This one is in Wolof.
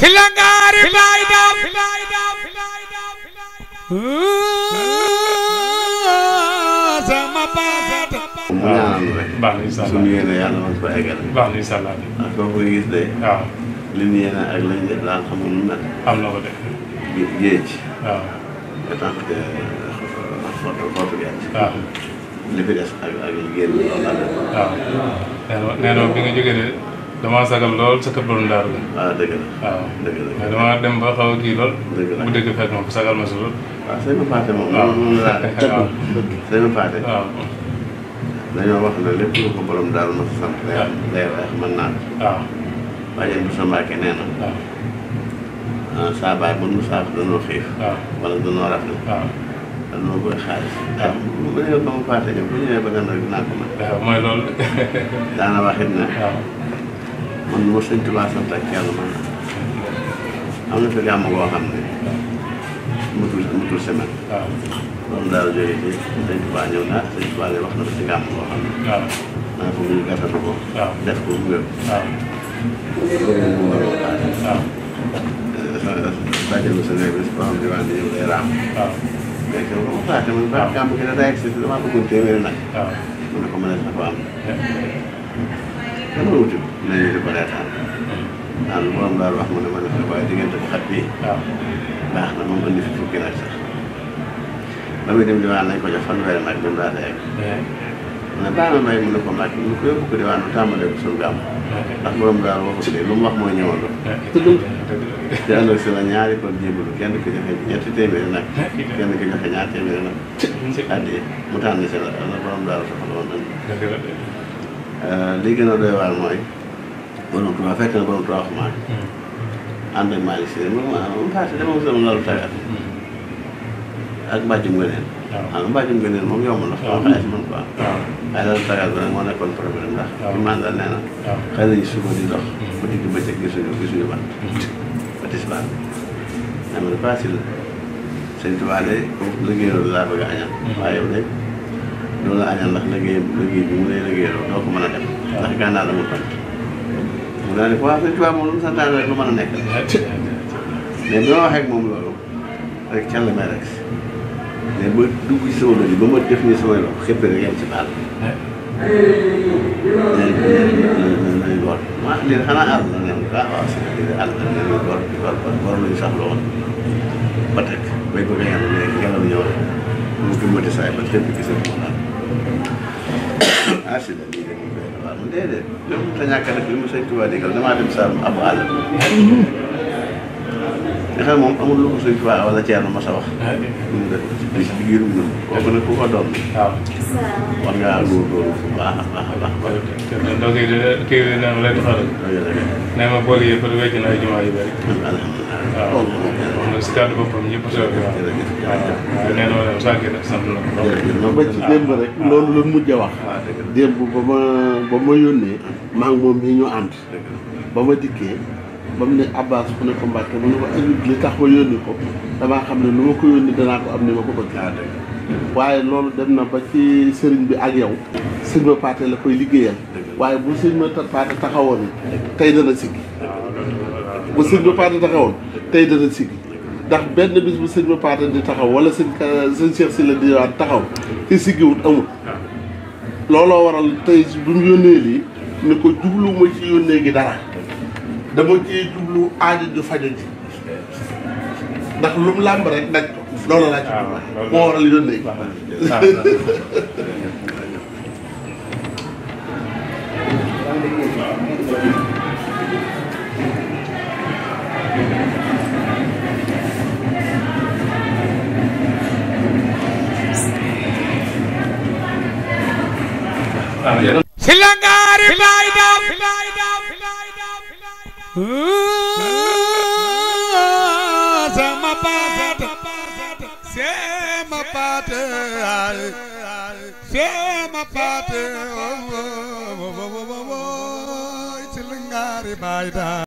Silangari bayda sama paat mu ñaanal rek baax na incha allah suñu yéene yàlla man ko eggal baax na incha allah ak foofu nga gis de waaw li ñu yéene ak lañ def daal xamul nu mel am na ko de géej waaw en tant que forte géej waaw li fi des ak liggéey bi loolu la def waaw nee na bi nga jógee de damaa sagal lool sa kër borom daaru la waaw dëgg la waaw dëgg la mais damaa dem ba xaw a kii lool dëgg la bu dëgg fekk ma ko sagal ma si lool waaw sëñ ma Faate moom waaw moom la waaw sëñ ma Faate waaw dañoo wax ne lépp lu ko borom daaru ma sant day wax mën naa waaw waaye bu sa Mbàkke nee na waaw saa baay mën mu saaf danoo xiif waaw wala danoo rafle waaw danoo bëgg xaalis waaw bu ñëwee ba mu Faate ñëw bu ñëwee ba nga nag dinaa ko mën waaw mooy loolu daana waxit ne waaw man lu ma sëñ Tuubaa sant ak yàlla man am na fi gàmm goo xam ne mutul semaine waaw moom daal jógee ci sëñ Tuubaa ñëw na sëñ Tuubaa wax na ko ci gàmm goo xam ne waaw naa ko ñu gàttanu ko waaw def ko mu wér waaw loolu mu waroo paase waaw bàjjenu sa néeg bi si borom diwaan di ñëw day raam waaw mais que ba ma paase man ba gàmm gi da day egsi damaa bëggoon téeméeri nag waaw mu ne ko mënees na ko am dama wuti nañu di ko reetaan naan lu borom daal wax mu ne ma ne ko waaye diggante bu xat bii waaw baax na moom indi fi fukki nag sax ba muy dem diwaan nañ ko jox fanweeri nag ñun daa egg mu ne baax na mbay mu ne ko mbàkk mu ko yóbbu ko diwaan bu tàmbalee ko suñu gàmm ndax borom daal waxut de lu mu wax mooy ñëwal te ëllëg si la ñaari kon jébalu kenn ki joxe ñetti téeméeri nag kenn ki joxe ñaar téeméeri nag addi mu tànn si la borom daal soxla woon nañ li gën a doy waar mooy borom Tuubaa fekk na borom Tuubaa xumaan ànd ak Malick Sy mu paase dama sama lalu tagat ak mbàccum ngëneen xam nga mbàccum ngëneen moom yomb na xaw xaalis mën ko am waaye lalu tagat bi nag moo nekkoon problème ndax ci mandal nee na xëy nañu suba di dox ba digg bëccëg gisuñu ban ba tisbaar nee na paase la sëñ Tuubaa de liggéeyaloo laa bëgg a añal waaye yow de loolu la añal ndax liggéey bi mu lay liggéeyaloo doo ko mën a def ndax gànnaar la mu fan mu daal di ko waaw sëñ Tuubaa moom lu mu santaane rek lu mën a nekk mais bi ma waxee ak moom loolu rek can la may rek mais ba dugg ci sama bëri ba ma def nii samay loxo xëpp rek yem ci baal nañu gor ma lii xanaa àll la neen waaw si àll la neen gor lañu saxla woon ba teg bay bëgg a yàlla léegi ngelaw ñëw mu gëmmati saay ba xëpp gisal ko daal si la lii de mu doy waaw mu déedéet loolu te ñàkk nag li mu sëñ Tuubaa digal damaa dem sa abu àll nga xam moom amul lu ko sëñ Tuubaa wala Ceerno ma sa wax ñu def ci biir ñun kooku nag ku ko doon waaw war ngaa góorgóorlu bu baax a baax a baax donc kii bi nee na lay doxal nee ma boole yëpp wecc na ay jumaa yu bëri waaw moom nag si kàddu boppam ñëpp teew bi waaw waaw nee na ma dem sànq nag sant na ko ba ci démb rek loolu la mujj a wax démb ba ma yónnee maa ngi moom mii ñu ànd ba ma dikkee ba mu ne Abbas ku ne ko Mbàkke mu ne ko Habib li tax ma yónni ko damaa xam ne lu ma ko yónni danaa ko am ni ma ko bëgg waaye loolu dem na ba ci sëriñ bi ak yow sëñ ma paate la koy liggéeyal waaye bu sëñ ma paate taxawoon tey dana siggi bu sëñ ma paate taxawoon tey dana siggi ndax benn bis bu sëñ ma paate di taxaw wala sëñ Cheikh Sylla di waat taxaw te siggiwut amul looloo waral tey bu mu yónnee lii ni ko jubluwuma ci yónnee gi dara dama ci jublu aajo ju fajo ji ndax lu mu làmb rek daj ko loolu laa ci jublu moo waral yónnee gi Silangari bayda sama paat Silangari bayda